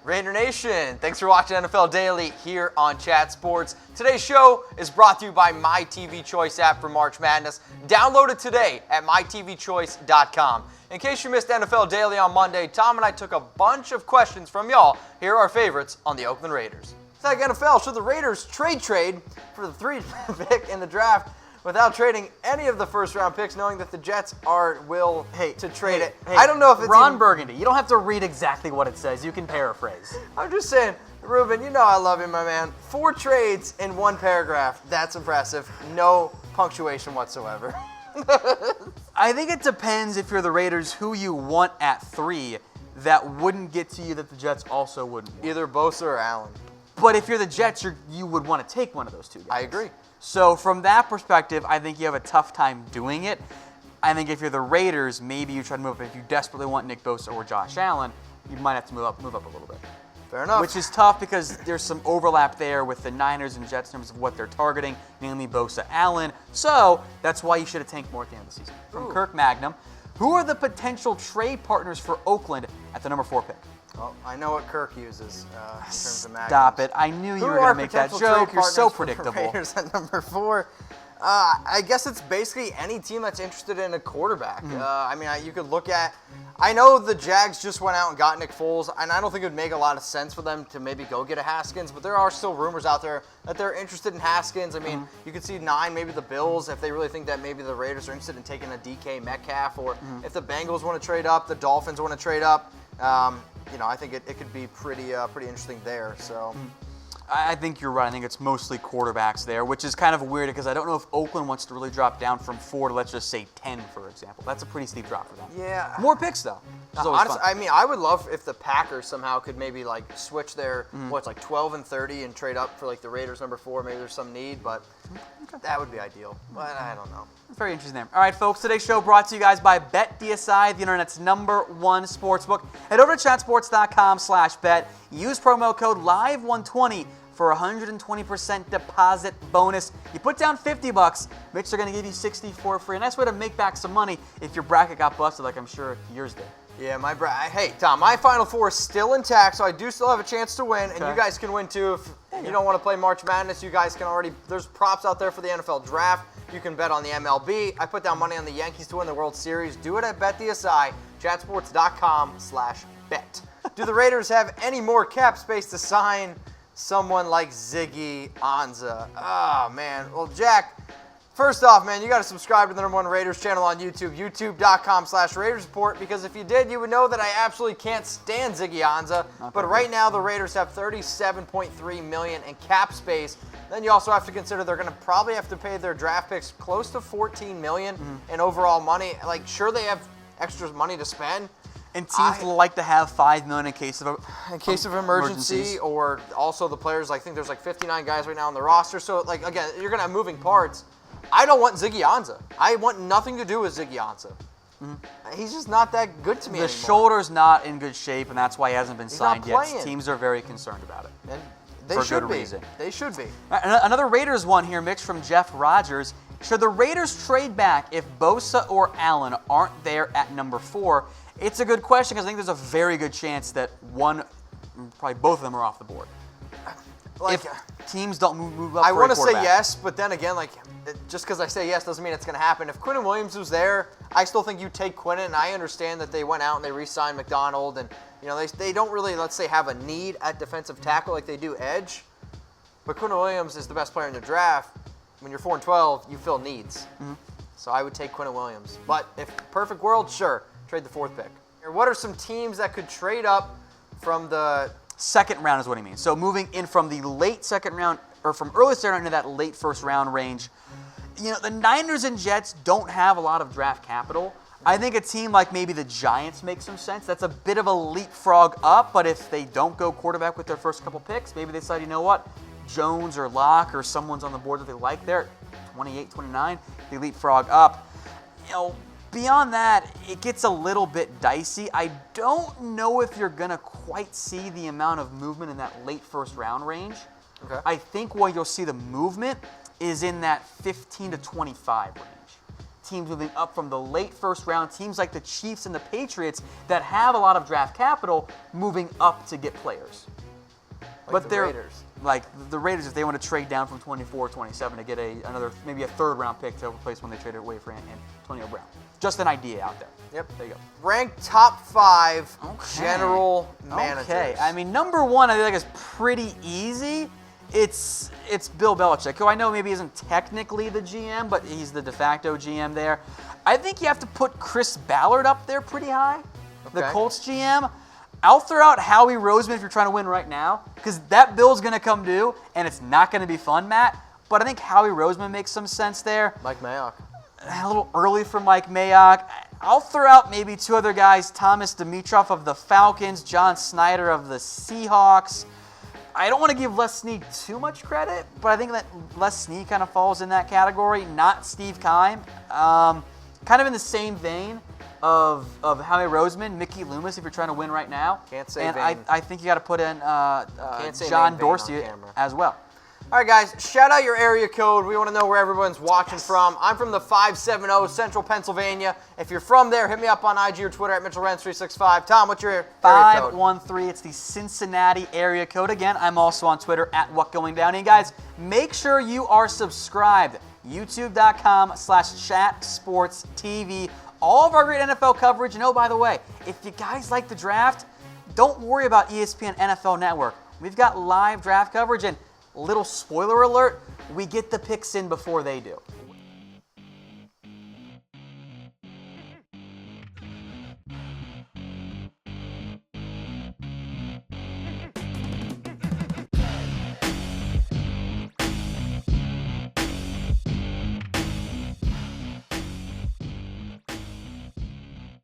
Raider Nation, thanks for watching NFL Daily here on Chat Sports. Today's show is brought to you by My TV Choice app for March Madness. Download it today at mytvchoice.com. In case you missed NFL Daily on Monday, Tom and I took a bunch of questions from y'all. Here are our favorites on the Oakland Raiders. It's like NFL, should the Raiders trade for the 3rd pick in the draft without trading any of the first-round picks, knowing that the Jets will to trade it? Hey, I don't know if it's Ron Burgundy. You don't have to read exactly what it says. You can paraphrase. I'm just saying, Ruben, you know I love you, my man. 4 trades in 1 paragraph. That's impressive. No punctuation whatsoever. I think it depends if you're the Raiders who you want at 3 that wouldn't get to you that the Jets also wouldn't want. Either Bosa or Allen. But if you're the Jets, you would want to take one of those 2 guys. I agree. So from that perspective, I think you have a tough time doing it. I think if you're the Raiders, maybe you try to move up. If you desperately want Nick Bosa or Josh Allen, you might have to move up a little bit. Fair enough. Which is tough because there's some overlap there with the Niners and Jets in terms of what they're targeting, mainly Bosa, Allen. So that's why you should have tanked more at the end of the season. From Kirk Magnum, who are the potential trade partners for Oakland at the number 4 pick? Well, I know what Kirk uses in terms of Magnum. Stop it. I knew you were going to make that joke. You're so predictable. Raiders at number 4. I guess it's basically any team that's interested in a quarterback. You could look at. I know the Jags just went out and got Nick Foles, and I don't think it would make a lot of sense for them to maybe go get a Haskins, but there are still rumors out there that they're interested in Haskins. I mean, you could see 9, maybe the Bills, if they really think that maybe the Raiders are interested in taking a DK Metcalf, or if the Bengals want to trade up, the Dolphins want to trade up. I think it could be pretty interesting there. So. I think you're right. I think it's mostly quarterbacks there, which is kind of weird because I don't know if Oakland wants to really drop down from 4 to, let's just say, 10, for example. That's a pretty steep drop for them. Yeah. More picks, though. Honestly, I would love if the Packers somehow could maybe switch their 12 and 30 and trade up for the Raiders number 4. Maybe there's some need, but that would be ideal. But I don't know. Very interesting there. All right, folks. Today's show brought to you guys by BetDSI, the internet's #1 sportsbook. Head over to chatsports.com/bet. Use promo code LIVE120 for a 120% deposit bonus. You put down $50, Mitch, they're going to give you 60 for free. A nice way to make back some money if your bracket got busted, like I'm sure yours did. Yeah, hey, Tom, my Final Four is still intact, so I do still have a chance to win, and you guys can win too. If you don't want to play March Madness, you guys can there's props out there for the NFL Draft. You can bet on the MLB. I put down money on the Yankees to win the World Series. Do it at BetDSI, chatsports.com/bet. Do the Raiders have any more cap space to sign someone like Ziggy Ansah? Oh, man. Well, Jack, first off, man, you got to subscribe to the #1 Raiders channel on YouTube, youtube.com/Raiders Report, because if you did, you would know that I absolutely can't stand Ziggy Ansah. But right now, the Raiders have $37.3 million in cap space. Then you also have to consider they're going to probably have to pay their draft picks close to $14 million in overall money. Sure, they have extra money to spend. And teams like to have $5 million in case of emergency, or also the players. I think there's 59 guys right now on the roster. So again, you're gonna have moving parts. I don't want Ziggy Ansah. I want nothing to do with Ziggy Ansah. He's just not that good to me anymore. The shoulder's not in good shape, and that's why he hasn't been signed yet. Playing. Teams are very concerned about it. And they for should good be. reason. They should be. Another Raiders one here, Mitch, from Jeff Rogers. Should the Raiders trade back if Bosa or Allen aren't there at number 4? It's a good question because I think there's a very good chance that probably both of them are off the board. If teams don't move up, I want to say yes, but then again, just because I say yes doesn't mean it's going to happen. If Quinnen Williams was there, I still think you take Quinnen. And I understand that they went out and they re-signed McDonald, and they don't really, let's say, have a need at defensive tackle like they do edge. But Quinnen Williams is the best player in the draft. When you're 4-12, you fill needs. So I would take Quinnen Williams. But if perfect world, sure. Trade the 4th pick. What are some teams that could trade up from the 2nd round is what he means. So moving in from the late 2nd round, or from early 2nd round into that late 1st round range. The Niners and Jets don't have a lot of draft capital. I think a team like maybe the Giants makes some sense. That's a bit of a leapfrog up, but if they don't go quarterback with their first couple picks, maybe they decide, you know what, Jones or Locke or someone's on the board that they like there, 28, 29, they leapfrog up. Beyond that, it gets a little bit dicey. I don't know if you're going to quite see the amount of movement in that late 1st round range. Okay. I think where you'll see the movement is in that 15 to 25 range. teams moving up from the late first round, teams like the Chiefs and the Patriots that have a lot of draft capital moving up to get players. But the Raiders. Like the Raiders, if they want to trade down from 24, 27 to get another, maybe a third round pick to replace when they traded away for Antonio Brown. Just an idea out there. Yep. There you go. Ranked top 5 general managers. Okay. I mean, number 1, I think is pretty easy. It's Bill Belichick, who I know maybe isn't technically the GM, but he's the de facto GM there. I think you have to put Chris Ballard up there pretty high, the Colts GM. I'll throw out Howie Roseman if you're trying to win right now, because that bill's going to come due, and it's not going to be fun, Matt. But I think Howie Roseman makes some sense there. Mike Mayock. A little early for Mike Mayock. I'll throw out maybe 2 other guys, Thomas Dimitroff of the Falcons, John Snyder of the Seahawks. I don't want to give Les Snead too much credit, but I think that Les Snead kind of falls in that category, not Steve Keim. Kind of in the same vein of Howie Roseman, Mickey Loomis, if you're trying to win right now. Can't say and vain. I think you got to put in John John Dorsey as well. All right, guys, shout out your area code. We want to know where everyone's watching from. I'm from the 570, Central Pennsylvania. If you're from there, hit me up on IG or Twitter at Mitchell Renz 365. Tom, what's your area code? 513. It's the Cincinnati area code. Again, I'm also on Twitter at WhatGoingDown. And guys, make sure you are subscribed. YouTube.com/chatsportstv. All of our great NFL coverage. And oh, by the way, if you guys like the draft, don't worry about ESPN NFL Network. We've got live draft coverage, and little spoiler alert, we get the picks in before they do.